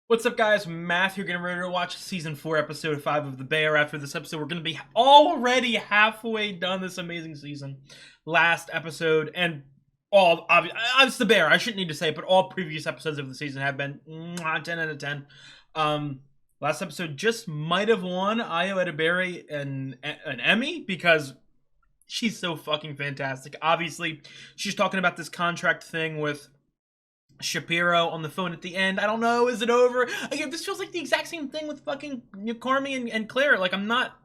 What's up, guys? Matthew, getting ready to watch Season 4, Episode 5 of The Bear. After this episode, we're going to be already halfway done this amazing season. Last episode, and all, it's The Bear, I shouldn't need to say it, but all previous episodes of the season have been 10 out of 10. Last episode just might have won Ayo Edeberry an Emmy, because she's so fucking fantastic. Obviously, she's talking about this contract thing with Shapiro on the phone at the end. I don't know, is it over? Again, this feels like the exact same thing with fucking Carmi and Claire. Like, I'm not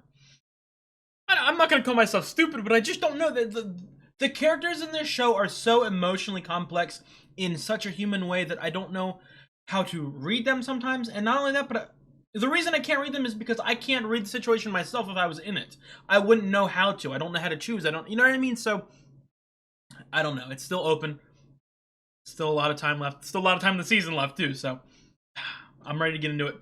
gonna call myself stupid, but I just don't know that the characters in this show are so emotionally complex in such a human way that I don't know how to read them sometimes. And not only that, but the reason I can't read them is because I can't read the situation myself if I was in it. I wouldn't know how to. I don't know how to choose. You know what I mean? So, I don't know. It's still open. Still a lot of time left. Still a lot of time in the season left, too, so I'm ready to get into it.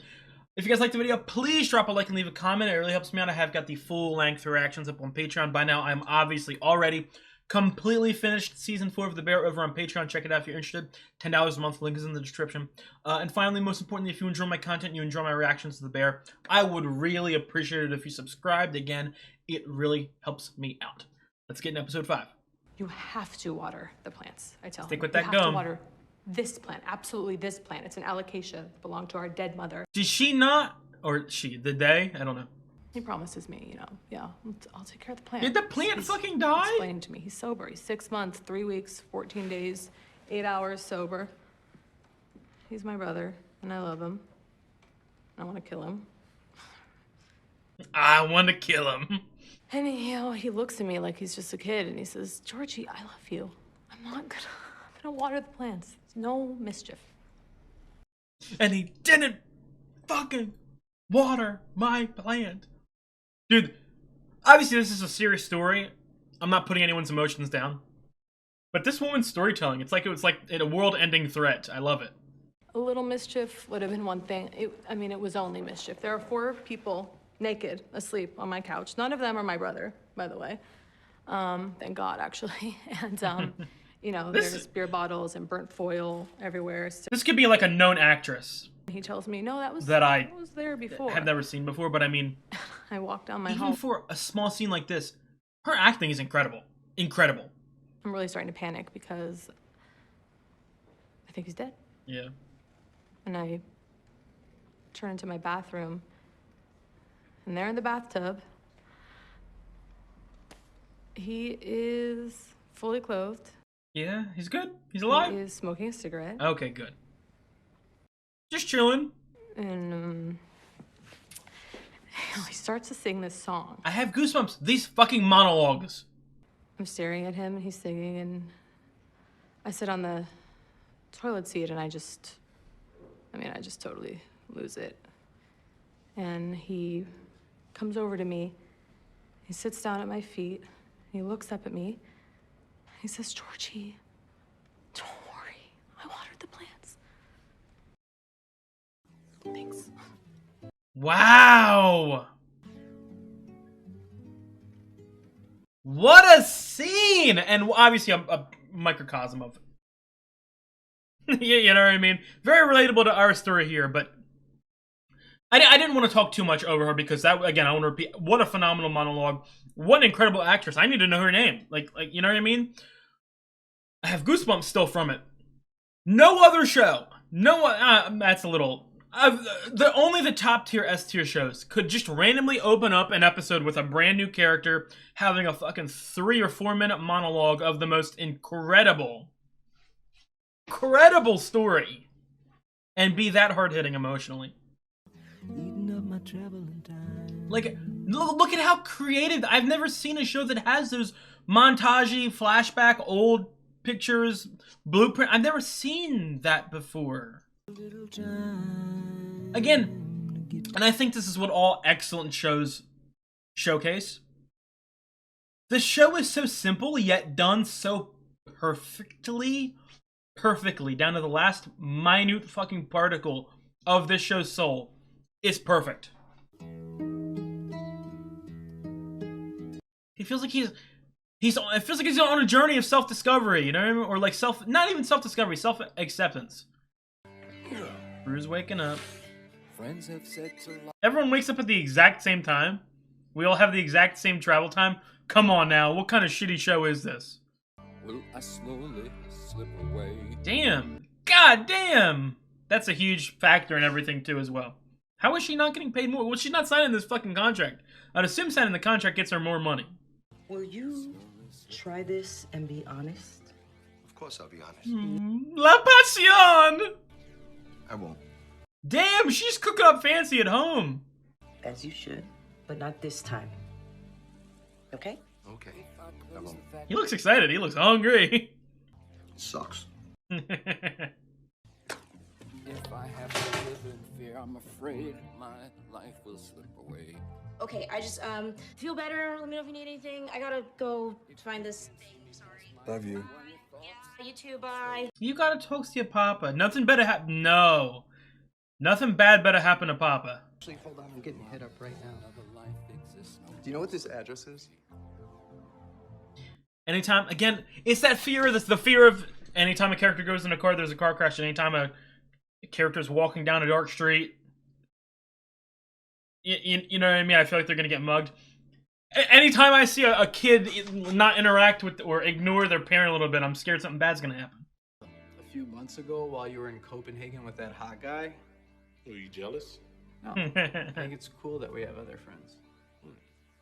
If you guys liked the video, please drop a like and leave a comment. It really helps me out. I have got the full-length reactions up on Patreon. By now, I'm obviously already completely finished Season 4 of The Bear over on Patreon. Check it out if you're interested. $10 a month. Link is in the description. And finally, most importantly, if you enjoy my content, you enjoy my reactions to The Bear, I would really appreciate it if you subscribed. Again, it really helps me out. Let's get into Episode 5. You have to water the plants, I tell him. Stick with that gum. You have to water this plant, absolutely this plant. It's an alocasia, it belonged to our dead mother. Did she not, or she, did they? I don't know. He promises me, you know, yeah, I'll take care of the plant. Did the plant fucking die? Explain to me, he's sober. He's 6 months, 3 weeks, 14 days, 8 hours sober. He's my brother, and I love him. I want to kill him. I want to kill him. And he looks at me like he's just a kid, and he says, Georgie, I love you. I'm gonna water the plants. No mischief. And he didn't fucking water my plant. Dude, obviously this is a serious story. I'm not putting anyone's emotions down. But this woman's storytelling, it was like a world-ending threat. I love it. A little mischief would have been one thing. It was only mischief. There are 4 people naked, asleep on my couch. None of them are my brother, by the way. Thank God, actually. And, you know, there's beer bottles and burnt foil everywhere. So this could be like a known actress. he tells me, no, that was there before. Have never seen before, but I mean, I walked down my even hall. for a small scene like this, her acting is incredible. Incredible. I'm really starting to panic because I think he's dead. Yeah. And I turn into my bathroom, and there in the bathtub, he is fully clothed. Yeah, he's good. He's alive. He is smoking a cigarette. Okay, good. Just chilling. And he starts to sing this song. I have goosebumps. These fucking monologues. I'm staring at him, and he's singing, and I sit on the toilet seat, and I just totally lose it. And he comes over to me, he sits down at my feet, he looks up at me, he says, Georgie, don't worry, I watered the plants. Thanks. Wow! What a scene! And obviously a microcosm of you know what I mean? Very relatable to our story here, but I didn't want to talk too much over her because that, again, I want to repeat, what a phenomenal monologue. What an incredible actress. I need to know her name. Like you know what I mean? I have goosebumps still from it. No other show. That's a little... only the top tier S tier shows could just randomly open up an episode with a brand new character having a fucking 3 or 4 minute monologue of the most incredible story and be that hard-hitting emotionally. Like, look at how creative. I've never seen a show that has those montagey, flashback, old pictures, blueprint. I've never seen that before. Again, and I think this is what all excellent shows showcase. The show is so simple, yet done so perfectly, down to the last minute fucking particle of this show's soul. It's perfect. He feels like it feels like he's on a journey of self-discovery, you know what I mean? Or like not even self-discovery, self-acceptance. Drew's waking up. Friends have said to lie. Everyone wakes up at the exact same time. We all have the exact same travel time. Come on now, what kind of shitty show is this? Will I slowly slip away? Damn. God damn. That's a huge factor in everything too as well. How is she not getting paid more? Well, she's not signing this fucking contract. I'd assume signing the contract gets her more money. Will you try this and be honest? Of course I'll be honest. La Passion! I won't. Damn, she's cooking up fancy at home. As you should, but not this time. Okay? Okay. I won't. He looks excited. He looks hungry. Sucks. If I have to live in fear, I'm afraid my life will slip away. Okay, I just feel better. Let me know if you need anything. I gotta go find this thing. Sorry. Love you. Yeah, you too. Bye. You gotta talk to your papa. Nothing better happen. No. Nothing bad better happen to papa. Actually, hold on, I'm getting hit up right now. Another life exists. Do you know what this address is? Anytime, again, it's that fear, the fear of anytime a character goes in a car, there's a car crash. Anytime a character's walking down a dark street, you know what I mean? I feel like they're gonna get mugged. Anytime I see a kid not interact with or ignore their parent a little bit, I'm scared something bad's gonna happen. A few months ago, while you were in Copenhagen with that hot guy. Were you jealous? No, I think it's cool that we have other friends. I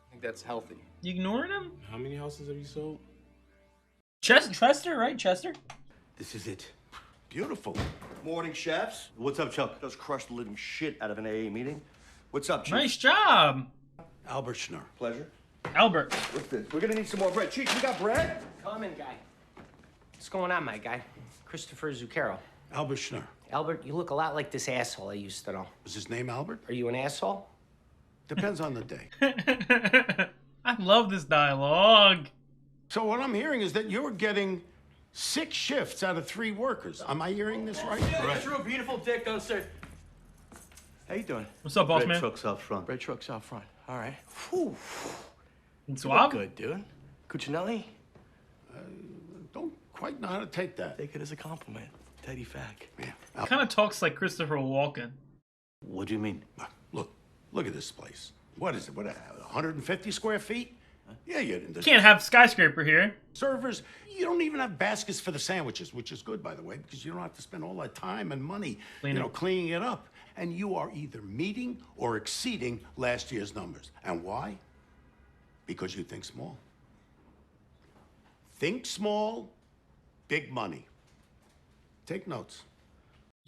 think that's healthy. You ignoring him? How many houses have you sold? Chester, right? Chester? This is it. Beautiful. Morning, chefs. What's up, Chuck? Just crushed the living shit out of an AA meeting. What's up, Chief? Nice job. Albert Schnurr. Pleasure. Albert. What's this? We're gonna need some more bread. Chief, you got bread? Common guy. What's going on, my guy? Christopher Zucchero. Albert Schnurr. Albert, you look a lot like this asshole I used to know. Is his name Albert? Are you an asshole? Depends on the day. I love this dialogue. So what I'm hearing is that you're getting 6 shifts out of 3 workers. Am I hearing this right? Right. True, beautiful dick downstairs. How you doing? What's up, boss Red man? truck's out front. Red truck's out front. All right. Whew. Suave? Good, dude. Cuccinelli? Don't quite know how to take that. Take it as a compliment. Teddy Fack. Yeah. Kind of talks like Christopher Walken. What do you mean? Look at this place. What is it? What, 150 square feet? Yeah, Can't have skyscraper here. servers. You don't even have baskets for the sandwiches, which is good, by the way, because you don't have to spend all that time and money, cleaning it up. And you are either meeting or exceeding last year's numbers. And why? Because you think small. Think small, big money. Take notes.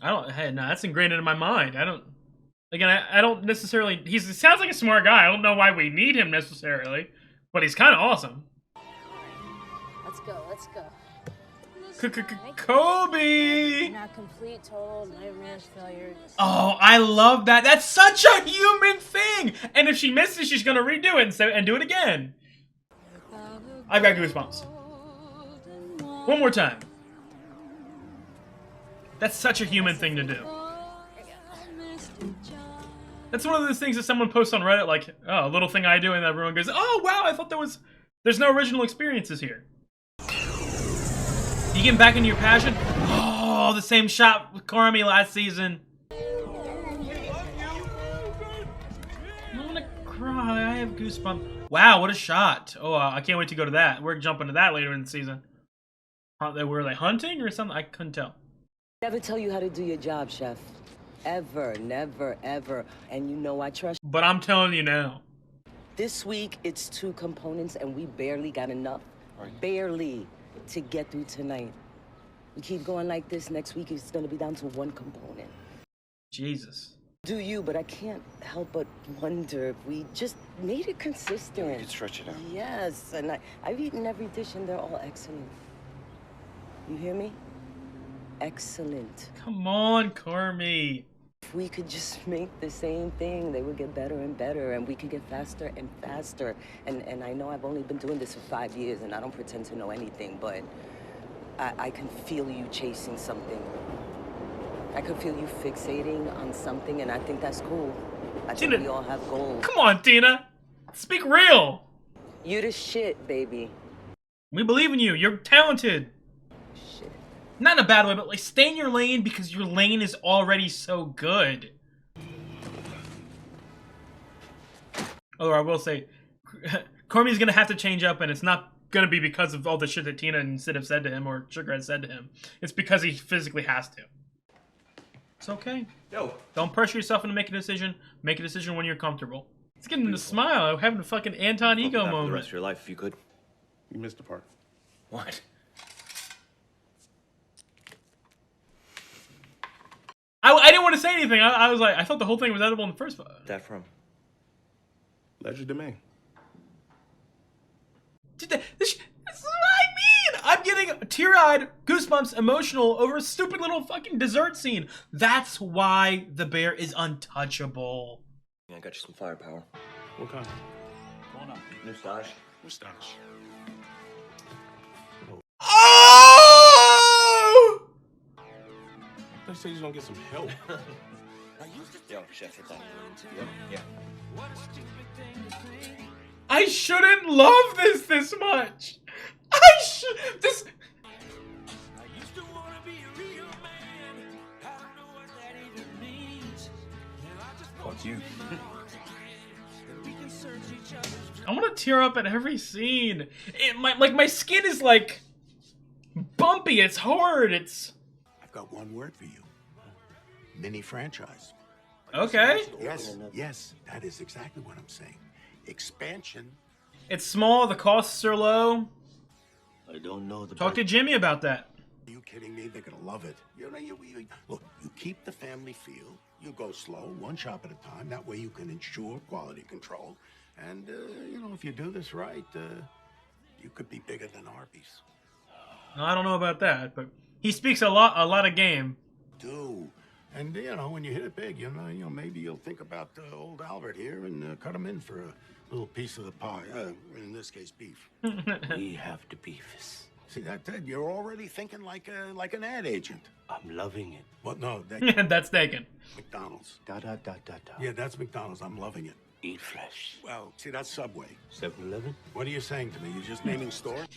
Hey, no, that's ingrained into my mind. I don't necessarily, he sounds like a smart guy. I don't know why we need him necessarily, but he's kind of awesome. Let's go. Let's go. Kobe! Not complete, total, nightmare, failure. Oh, I love that. That's such a human thing. And if she misses, she's gonna redo it and do it again. I've got goosebumps. One more time. That's such a human thing to do. That's one of those things that someone posts on Reddit, like, oh, a little thing I do, and everyone goes, oh, wow, I thought there's no original experiences here. You getting back into your passion? Oh, the same shot with Carmi last season. I'm gonna cry, I have goosebumps. Wow, what a shot. Oh, I can't wait to go to that. We're jumping to that later in the season. Were they hunting or something? I couldn't tell. Never tell you how to do your job, chef. Ever, never, ever. And you know I trust you. But I'm telling you now. This week, it's 2 components, and we barely got enough. Barely to get through tonight. We keep going like this, next week it's gonna be down to 1 component. Jesus. Do you, but I can't help but wonder if we just made it consistent. You could stretch it out. Yes, and I've eaten every dish and they're all excellent. You hear me? Excellent. Come on, Carmi. If we could just make the same thing, they would get better and better, and we could get faster and faster. And I know I've only been doing this for 5 years, and I don't pretend to know anything, but I can feel you chasing something. I can feel you fixating on something, and I think that's cool. I think we all have goals. Come on, Tina. Speak real. You the shit, baby. We believe in you. You're talented. Shit. Not in a bad way, but like stay in your lane because your lane is already so good. Although I will say, Cormie's gonna have to change up, and it's not gonna be because of all the shit that Tina and Sid have said to him or Sugar has said to him. It's because he physically has to. It's okay. Yo. Don't pressure yourself into making a decision. Make a decision when you're comfortable. It's getting him to smile. I'm having a fucking Anton ego moment. For the rest of your life, if you could. You missed the part. What? I didn't want to say anything. I was like, I thought the whole thing was edible in the first place. That from? Ledger domain. Dude, this is what I mean. I'm getting teary-eyed, goosebumps, emotional over a stupid little fucking dessert scene. That's why the bear is untouchable. Yeah, I got you some firepower. What kind? Come on up. Mustache. Mustache. Oh! They say he's gonna get some help. Yo, chef, hit that. Yep. Yeah. I shouldn't love this much. This. Fuck you. I want to tear up at every scene. My skin is like bumpy. It's hard. It's. I've got one word for you. Mini franchise. Okay. Yes, that is exactly what I'm saying. Expansion. It's small. The costs are low. I don't know the. Talk to Jimmy about that. Are you kidding me? They're gonna love it. You know, look. You keep the family feel. You go slow, one shop at a time. That way you can ensure quality control. And you know, if you do this right, you could be bigger than Arby's. I don't know about that, but he speaks a lot of game. Do. And you know, when you hit it big, you know, maybe you'll think about old Albert here and cut him in for a little piece of the pie. In this case, beef. We have the beefs. See that, Ted? You're already thinking like an ad agent. I'm loving it. What? No, that's taken. McDonald's. Da da da da da. Yeah, that's McDonald's. I'm loving it. Eat flesh. Well, see, that's Subway. 7-Eleven. What are you saying to me? You're just naming stores?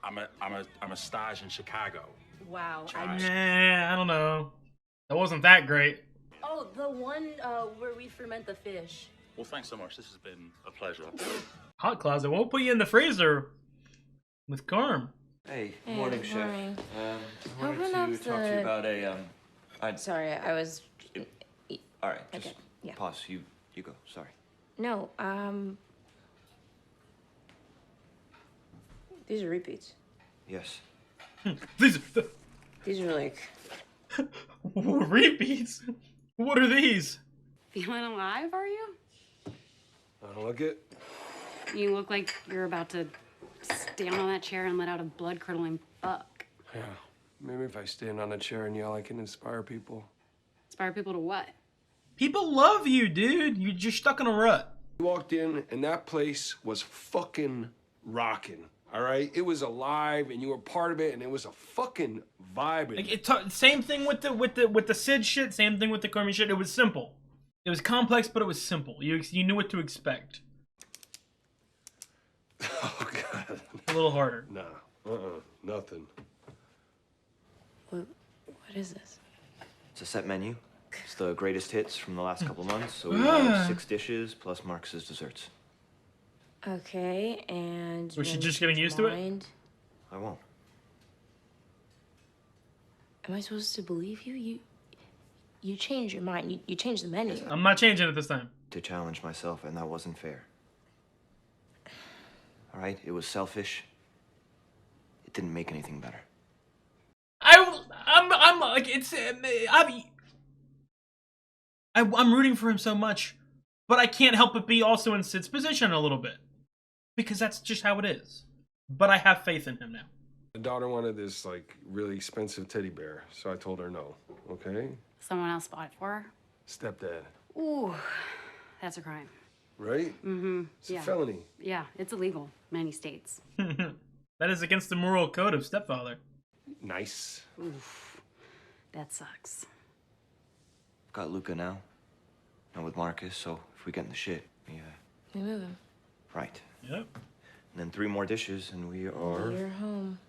I'm a stage in Chicago. Wow. I don't know. That wasn't that great. Oh, the one where we ferment the fish. Well, thanks so much. This has been a pleasure. Hot closet. We'll put you in the freezer with Carm. Hey, Hey, morning, chef. morning. I wanted to talk to you about a Sorry, I was. All right, just Okay, yeah. pause. You go. Sorry. No, these are repeats. Yes. These are like repeats. What are these? Feeling alive, are you? I don't look it. You look like you're about to stand on that chair and let out a blood-curdling fuck. Yeah. Maybe if I stand on a chair and yell, I can inspire people. Inspire people to what? People love you, dude. You're just stuck in a rut. You walked in and that place was fucking rocking. All right, it was alive, and you were part of it, and it was a fucking vibe. Like same thing with the Sid shit. Same thing with the Cormier shit. It was simple. It was complex, but it was simple. You knew what to expect. Oh God. A little harder. Nah. Nothing. What is this? It's a set menu. It's the greatest hits from the last couple months. So we have 6 dishes plus Marcus's desserts. Okay, and. Was she just getting used to it? I won't. Am I supposed to believe you? You changed your mind. You changed the menu. I'm not changing it this time. To challenge myself, and that wasn't fair. All right, it was selfish. It didn't make anything better. I'm like it's I'm rooting for him so much, but I can't help but be also in Sid's position a little bit because that's just how it is. But I have faith in him now. My daughter wanted this like really expensive teddy bear, so I told her no. Okay. Someone else bought it for her? Stepdad. Ooh, that's a crime. Right? Mm-hmm. It's a felony. Yeah, it's illegal in many states. That is against the moral code of stepfather. Nice. Oof, that sucks. Got Luca now. Now with Marcus, so if we get in the shit, We move him. Right. Yep. And then 3 more dishes, and we are. You're home.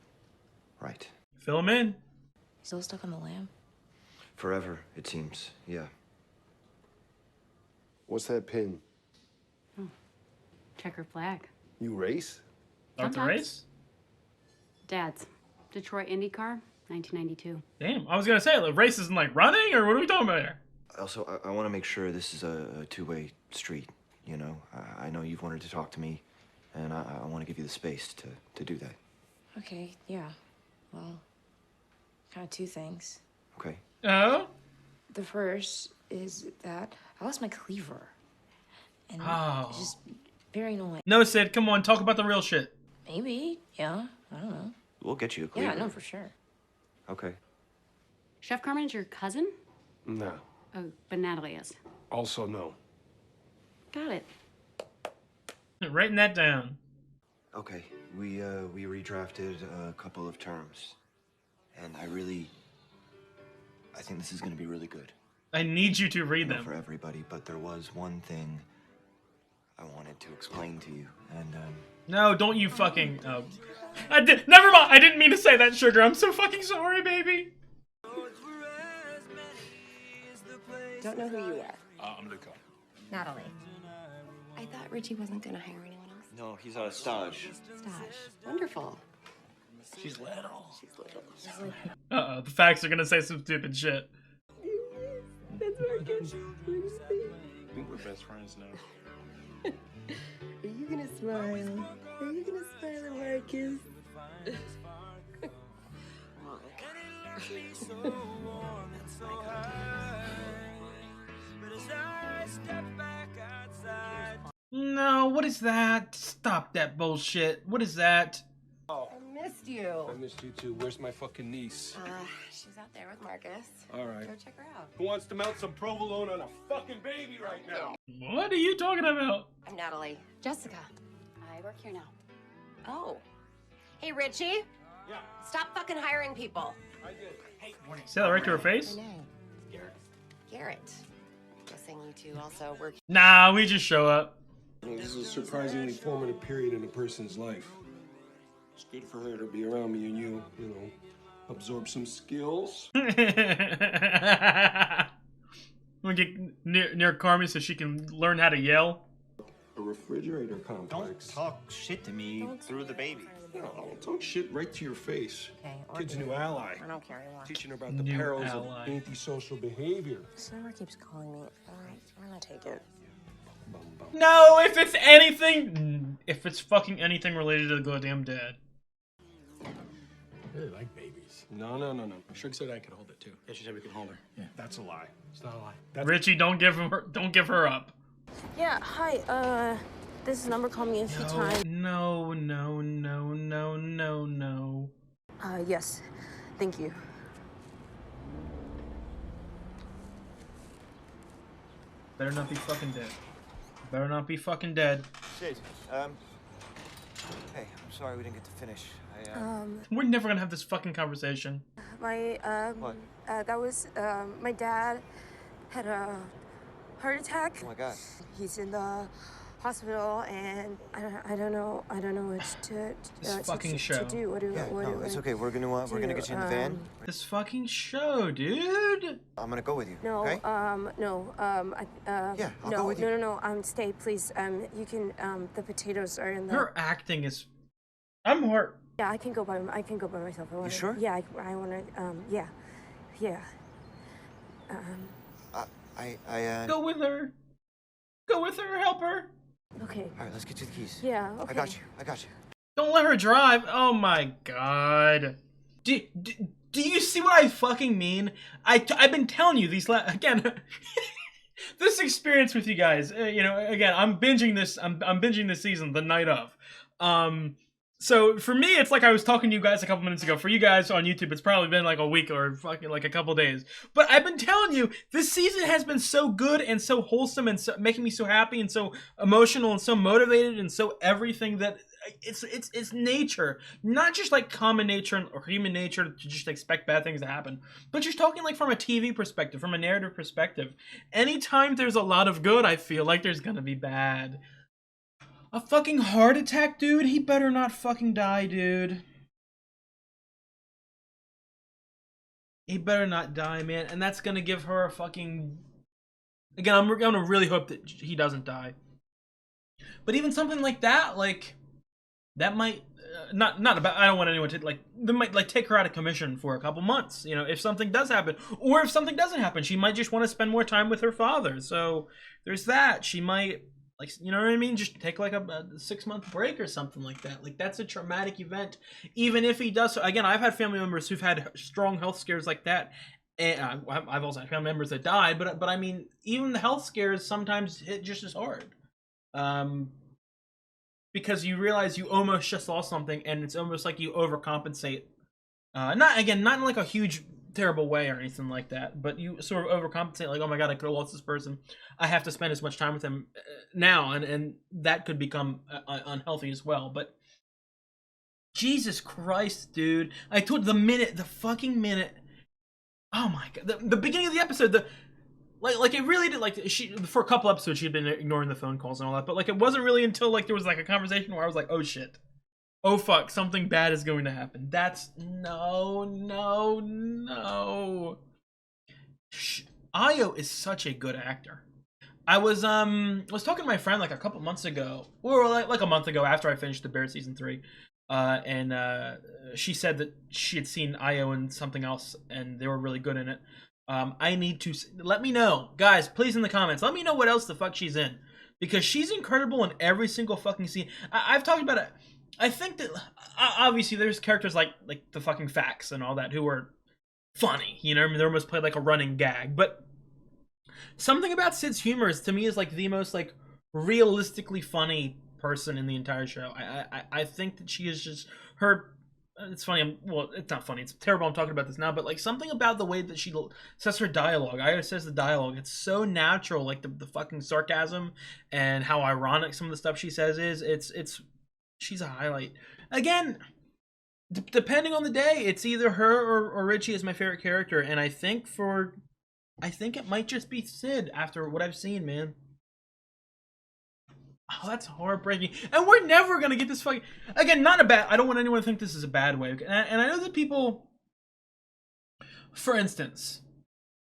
Right. Fill him in. Still stuck on the lamb? Forever, it seems. Yeah. What's that pin? Checker flag. You race? Start the race? Dad's. Detroit IndyCar, 1992. Damn, I was gonna say, the race isn't like running, or what are we talking about here? Also, I want to make sure this is a two-way street, you know? I know you've wanted to talk to me, and I want to give you the space to do that. Okay, yeah. Well, kind of two things. Okay. Oh? The first is that I lost my cleaver. And Oh. it's just very annoying. No, Sid, come on, talk about the real shit. Maybe, yeah. I don't know. We'll get you a cleaver. Yeah, no, for sure. Okay. Chef Carmen's your cousin? No. Oh, but Natalie is. Also no. Got it. Writing that down. Okay, we redrafted a couple of terms, and I think this is gonna be really good. I need you to read them. For everybody, but there was one thing I wanted to explain to you, and No, don't you fucking. Oh. Never mind. I didn't mean to say that, Sugar. I'm so fucking sorry, baby. Don't know who you are. I'm Luca. Natalie. I thought Richie wasn't gonna hire anyone else. no, he's on a stage. Stash. Wonderful. She's little. She's little. Uh-oh, the facts are gonna say some stupid shit. That's Marcus. I think we're best friends now. Are you gonna smile? Are you gonna smile at Marcus? No, what is that? Stop that bullshit. What is that? I missed you. I missed you too. Where's my fucking niece? She's out there with Marcus. All right. Go check her out. Who wants to melt some provolone on a fucking baby right now? What are you talking about? I'm Natalie. Jessica. I work here now. Oh. Hey, Richie. Yeah. Stop fucking hiring people. I did. Hey, morning. Say that right to her face? Her name. Garrett. Guessing you two also work. Nah, we just show up. This is a surprisingly formative period in a person's life. It's good for her to be around me and you know, absorb some skills. We get near Carmen so she can learn how to yell. A refrigerator complex. Don't talk shit to me through the baby. No, I'll talk shit right to your face. Okay. Kid's new ally. I don't care anymore. Teaching her about the New perils ally. of antisocial behavior. This number keeps calling me. I'm gonna take it. No, if it's anything, if it's fucking anything related to the goddamn dad. I really like babies. No. Sugar said I could hold it too. Yeah, she said we could hold her. Yeah, that's a lie. It's not a lie. Richie, don't give her up. Yeah, hi, this number called me a few times. No. Yes. Thank you. Better not be fucking dead. Better not be fucking dead. Sid, hey, I'm sorry we didn't get to finish. We're never gonna have this fucking conversation. My, What? that was, my dad had a heart attack. Oh my God. He's in the hospital, and I don't know what to do. What do It's okay. We're gonna get you in the van. This fucking show, dude. I'm gonna go with you. No, Okay? yeah, I'll go with you. No, stay, please. You can, the potatoes are in the... Her acting is... I'm hurt. Yeah, I can go by myself. You sure? Yeah, I wanna, yeah. Go with her. Go with her, help her. Okay. All right, let's get you the keys. Yeah, okay. I got you. Don't let her drive. Oh my God. Do you see what I fucking mean? I've been telling you these again. This experience with you guys, again, I'm binging this. I'm binging this season the night of. So for me, it's like I was talking to you guys a couple minutes ago. For you guys on YouTube, it's probably been like a week or fucking like a couple days. But I've been telling you, this season has been so good and so wholesome and so, making me so happy and so emotional and so motivated and so everything that it's nature, not just like common nature or human nature to just expect bad things to happen, but just talking like from a TV perspective, from a narrative perspective. Anytime there's a lot of good, I feel like there's gonna be bad. A fucking heart attack, dude? He better not fucking die, dude. He better not die, man. And that's gonna give her a fucking... Again, I'm gonna really hope that he doesn't die. But even something like that, like... That might... not about... I don't want anyone to, like... They might, like, take her out of commission for a couple months, you know, if something does happen. Or if something doesn't happen, she might just want to spend more time with her father. So, there's that. She might... Like, you know what I mean? Just take like a 6-month break or something like that. Like, that's a traumatic event. Even if he does so. Again, I've had family members who've had strong health scares like that. And I've also had family members that died. But I mean, even the health scares sometimes hit just as hard. Because you realize you almost just lost something. And it's almost like you overcompensate. Not in like a huge... terrible way or anything like that, but you sort of overcompensate, like, oh my god, I could have lost this person, I have to spend as much time with him now, and that could become unhealthy as well. But Jesus Christ, dude, I told the fucking minute, oh my god, the beginning of the episode, like it really did, like, she, for a couple episodes she'd been ignoring the phone calls and all that, but like it wasn't really until like there was like a conversation where I was like, oh shit, oh fuck, something bad is going to happen. That's no. Ayo is such a good actor. I was talking to my friend like a couple months ago, or like a month ago after I finished The Bear season 3, and she said that she had seen Ayo in something else and they were really good in it. I need to let me know, guys, please, in the comments. Let me know what else the fuck she's in, because she's incredible in every single fucking scene. I've talked about it. I think that obviously there's characters like the fucking Facts and all that who are funny, you know. I mean, they're almost played like a running gag. But something about Sid's humor is, to me, is like the most like realistically funny person in the entire show. I think that she is just her. It's funny. Well, it's not funny. It's terrible. I'm talking about this now, but like something about the way that she says her dialogue. Aya says the dialogue. It's so natural. Like the fucking sarcasm and how ironic some of the stuff she says is. It's she's a highlight. Again, depending on the day, it's either her or Richie is my favorite character, and I think it might just be Sid after what I've seen, man. Oh, that's heartbreaking. And we're never gonna get this fucking... Again, not a bad... I don't want anyone to think this is a bad way. And I know that people... For instance,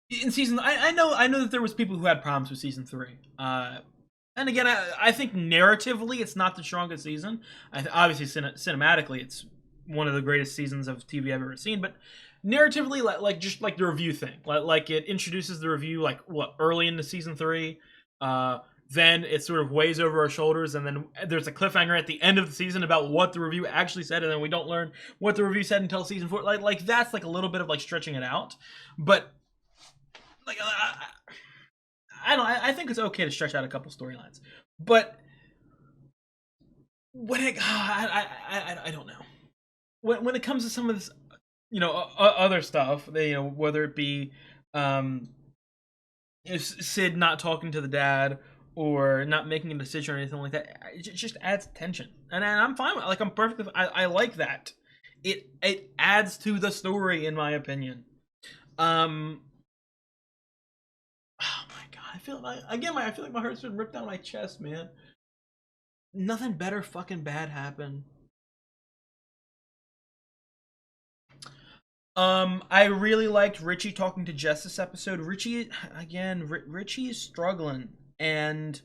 in season... I know that there was people who had problems with season 3. And again, I think narratively, it's not the strongest season. Obviously, cinematically, it's one of the greatest seasons of TV I've ever seen. But narratively, just like the review thing, like it introduces the review like early into season 3. Then it sort of weighs over our shoulders, and then there's a cliffhanger at the end of the season about what the review actually said, and then we don't learn what the review said until season 4. Like that's like a little bit of like stretching it out, but like I think it's okay to stretch out a couple storylines, but when I don't know, when it comes to some of this, you know, other stuff, you know, whether it be Sid not talking to the dad or not making a decision or anything like that, it just adds tension, and I'm fine with it. Like, I'm perfectly. I like that. It adds to the story, in my opinion. Oh my god, I feel like my heart's been ripped out of my chest, man. Nothing better fucking bad happened. I really liked Richie talking to Jess this episode. Richie is struggling, and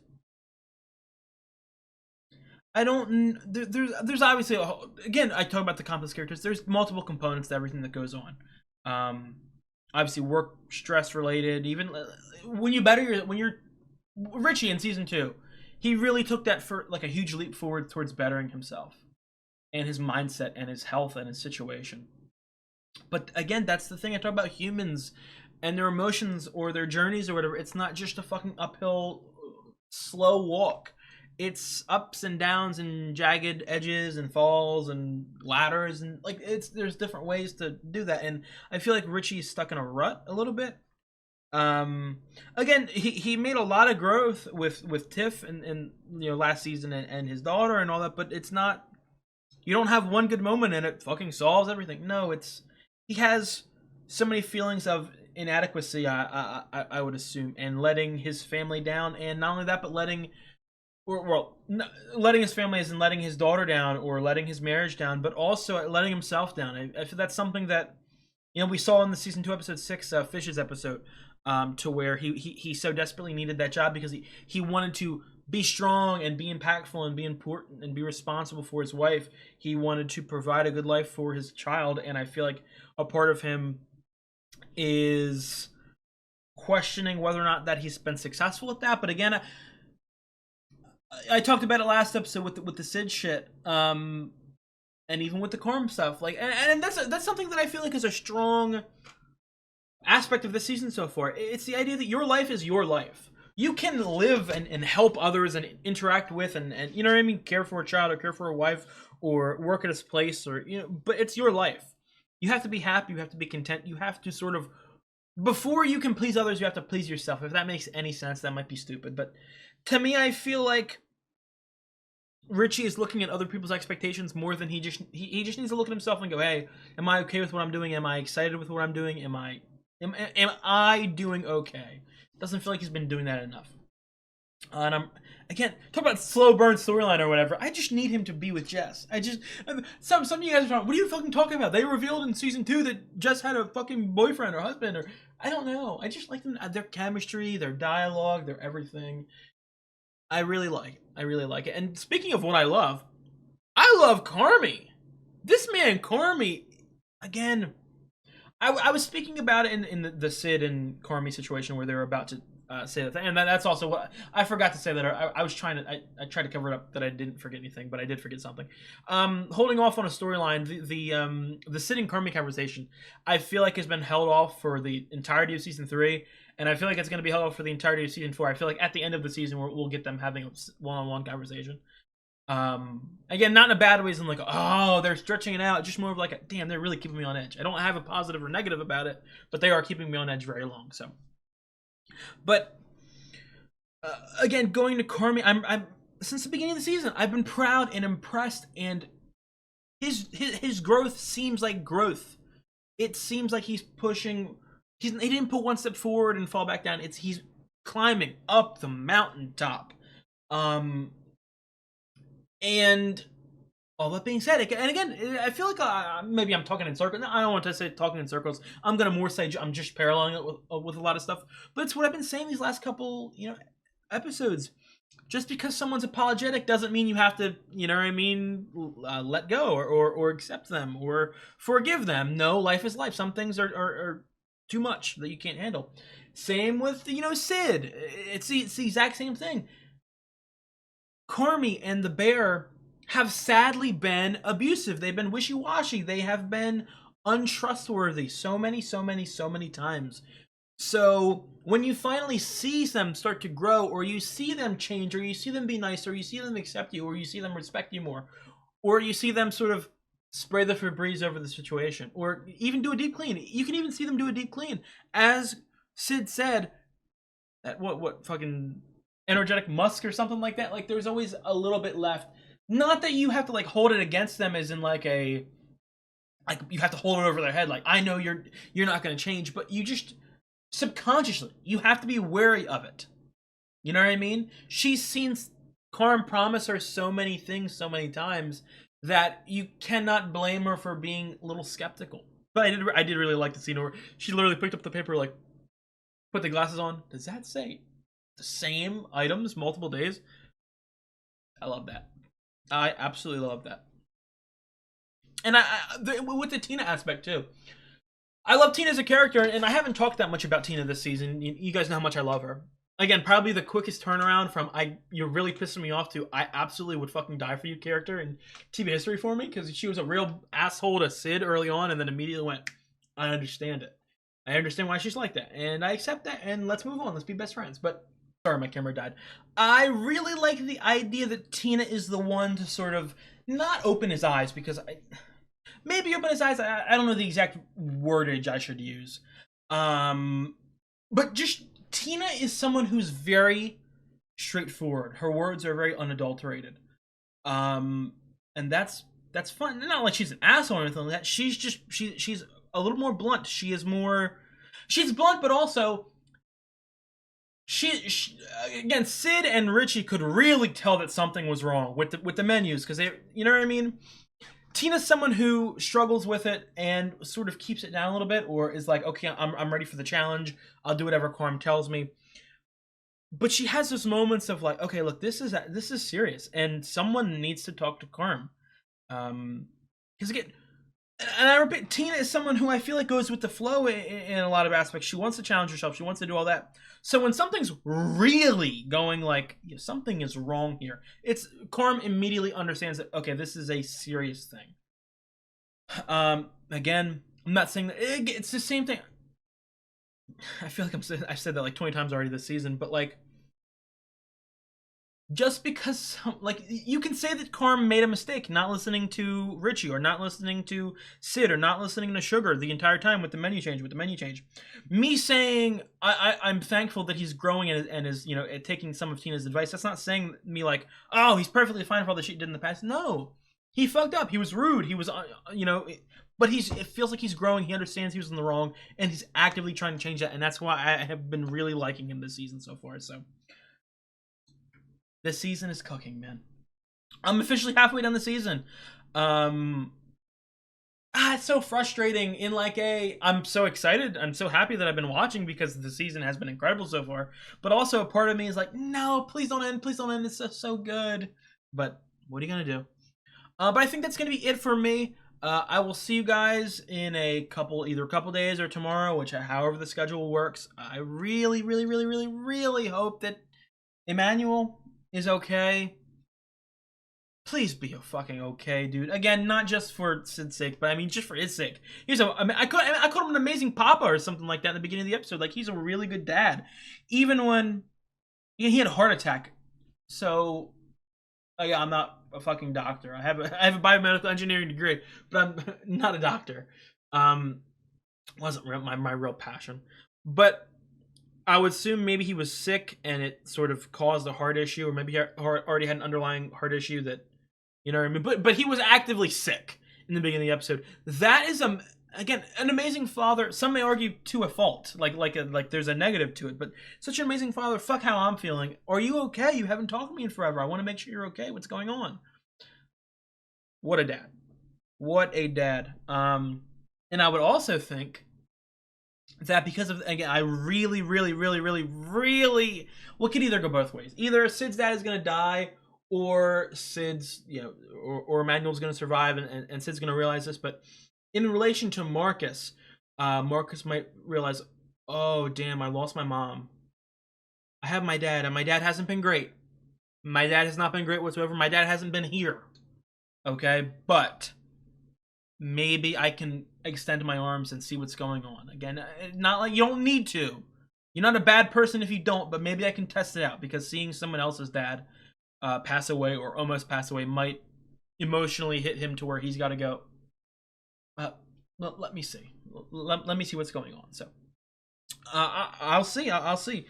I don't. There's obviously again, I talk about the complex characters. There's multiple components to everything that goes on. Obviously work stress related. Even when you're Richie in season 2, he really took that for like a huge leap forward towards bettering himself and his mindset and his health and his situation. But again, that's the thing. I talk about humans and their emotions or their journeys or whatever. It's not just a fucking uphill, slow walk. It's ups and downs and jagged edges and falls and ladders, and like there's different ways to do that. And I feel like Richie's stuck in a rut a little bit. Again, he made a lot of growth with Tiff and you know, last season and his daughter and all that, but it's not. You don't have one good moment and it fucking solves everything. No, he has so many feelings of inadequacy, I would assume, and letting his family down, and not only that, but letting his family as in letting his daughter down or letting his marriage down, but also letting himself down. I feel that's something that, You know, we saw in the season 2 episode 6, Fish's episode, to where he so desperately needed that job because he wanted to be strong and be impactful and be important and be responsible for his wife. He wanted to provide a good life for his child, and I feel like a part of him is questioning whether or not that he's been successful at that. But again, I talked about it last episode with the Sid shit, and even with the Corm stuff. Like, and that's something that I feel like is a strong aspect of this season so far. It's the idea that your life is your life. You can live and help others and interact with and you know what I mean, care for a child or care for a wife or work at a place, or you know, but it's your life. You have to be happy, you have to be content, you have to sort of, before you can please others, you have to please yourself. If that makes any sense, that might be stupid, but to me, I feel like Richie is looking at other people's expectations more than he just needs to look at himself and go, hey, am I okay with what I'm doing? Am I excited with what I'm doing? Am I doing okay? Doesn't feel like he's been doing that enough. And I'm, again, talk about slow burn storyline or whatever. I just need him to be with Jess. Some of you guys are talking, what are you fucking talking about? They revealed in season 2 that Jess had a fucking boyfriend or husband, or I don't know. I just like them, their chemistry, their dialogue, their everything. I really like it. And speaking of what I love Carmy. This man, Carmy, again, I was speaking about it in the Sid and Carmy situation where they were about to say that thing, and that's also what I forgot to say. That I was trying to I tried to cover it up that I didn't forget anything, but I did forget something. Holding off on a storyline, the Sid and Carmy conversation, I feel like has been held off for the entirety of season 3, and I feel like it's going to be held off for the entirety of season 4. I feel like at the end of the season we'll get them having a one-on-one conversation. Again, not in a bad way, as in like, oh, they're stretching it out, just more of like a, damn, they're really keeping me on edge. I don't have a positive or negative about it, but they are keeping me on edge very long. So, but again, going to Carmy, I'm since the beginning of the season, I've been proud and impressed, and his growth seems like growth. It seems like he's pushing. He didn't put one step forward and fall back down. He's climbing up the mountaintop. And all that being said, and again, I feel like maybe I'm talking in circles. I don't want to say talking in circles. I'm gonna more say I'm just paralleling it with a lot of stuff. But it's what I've been saying these last couple, episodes. Just because someone's apologetic doesn't mean you have to, you know what I mean, let go or accept them or forgive them. No, life is life. Some things are too much that you can't handle. Same with Sid. It's the exact same thing. Carmy and the bear have sadly been abusive. They've been wishy-washy. They have been untrustworthy so many times. So when you finally see them start to grow, or you see them change, or you see them be nice, or you see them accept you, or you see them respect you more, or you see them sort of spray the Febreze over the situation, or even do a deep clean. You can even see them do a deep clean. As Sid said, that what fucking energetic musk or something like that, like there's always a little bit left. Not that you have to like hold it against them as in like you have to hold it over their head, like I know you're not going to change, but you just subconsciously you have to be wary of it. You know what I mean? She's seen Carm promise her so many things so many times that you cannot blame her for being a little skeptical. But I did really like the scene where she literally picked up the paper, like put the glasses on. Does that say the same items multiple days? I love that. I absolutely love that. And with the Tina aspect too. I love Tina as a character, and I haven't talked that much about Tina this season. You guys know how much I love her. Again, probably the quickest turnaround from you're really pissing me off to I absolutely would fucking die for you character in TV history for me, because she was a real asshole to Sid early on and then immediately went, I understand it. I understand why she's like that, and I accept that, and let's move on. Let's be best friends. But sorry, my camera died. I really like the idea that Tina is the one to sort of not open his eyes, because maybe open his eyes. I don't know the exact wordage I should use. But just Tina is someone who's very straightforward. Her words are very unadulterated. And that's fun. Not like she's an asshole or anything like that. She's just she's a little more blunt. She's blunt, but also she again, Sid and Richie could really tell that something was wrong with the menus, because they, you know what I mean? Tina's someone who struggles with it and sort of keeps it down a little bit, or is like, okay, I'm ready for the challenge. I'll do whatever Carm tells me. But she has those moments of like, okay, look, this is serious, and someone needs to talk to Carm. Because again, and I repeat, Tina is someone who I feel like goes with the flow in a lot of aspects. She wants to challenge herself. She wants to do all that. So when something's really going like, something is wrong here, Carm immediately understands that, okay, this is a serious thing. Again, I'm not saying that it's the same thing. I feel like I've said that like 20 times already this season, but like, just because, like, you can say that Carm made a mistake not listening to Richie, or not listening to Sid, or not listening to Sugar the entire time with the menu change. Me saying I'm thankful that he's growing and is taking some of Tina's advice. That's not saying me like, oh, he's perfectly fine for all the shit he did in the past. No, he fucked up. He was rude. He was but it feels like he's growing. He understands he was in the wrong, and he's actively trying to change that. And that's why I have been really liking him this season so far. So. This season is cooking, man. I'm officially halfway down the season. It's so frustrating I'm so excited. I'm so happy that I've been watching because the season has been incredible so far. But also a part of me is like, no, please don't end. Please don't end. It's so good. But what are you going to do? But I think that's going to be it for me. I will see you guys in either a couple days or tomorrow, however the schedule works. I really, really, really, really, really hope that Emmanuel is okay. Please be fucking okay, dude. Again, not just for Sid's sake, but I mean just for his sake. I called him an amazing papa or something like that in the beginning of the episode. Like, he's a really good dad, even when he had a heart attack. So, yeah, I'm not a fucking doctor. I have a biomedical engineering degree, but I'm not a doctor. Wasn't my real passion, but. I would assume maybe he was sick and it sort of caused a heart issue, or maybe he already had an underlying heart issue that, you know what I mean? But he was actively sick in the beginning of the episode. That is, again, an amazing father. Some may argue to a fault, like there's a negative to it, but such an amazing father. Fuck how I'm feeling. Are you okay? You haven't talked to me in forever. I want to make sure you're okay. What's going on? What a dad. What a dad. And I would also think that because of, again, I really, really, really, really, really, well, it could either go both ways. Either Sid's dad is going to die, or Sid's, or Emmanuel's going to survive, and Sid's going to realize this. But in relation to Marcus, Marcus might realize, oh, damn, I lost my mom. I have my dad, and my dad hasn't been great. My dad has not been great whatsoever. My dad hasn't been here. Okay? But maybe I can extend my arms and see what's going on. Again, not like you don't need to. You're not a bad person if you don't, but maybe I can test it out, because seeing someone else's dad pass away or almost pass away might emotionally hit him to where he's got to go, let me see. Let me see what's going on. So I'll see. I'll see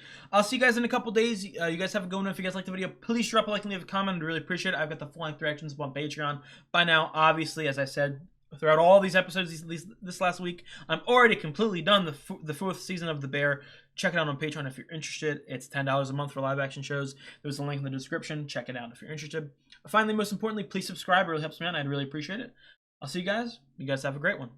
you guys in a couple days. You guys have a good one. If you guys liked the video, please drop a like and leave a comment. I'd really appreciate it. I've got the full-length reactions up on Patreon by now. Obviously, as I said, throughout all these episodes this last week, I'm already completely done the fourth season of The Bear. Check it out on Patreon if you're interested. It's $10 a month for live action shows. There's a link in the description. Check it out if you're interested. Finally, most importantly, please subscribe. It really helps me out, and I'd really appreciate it. I'll see you guys. You guys have a great one.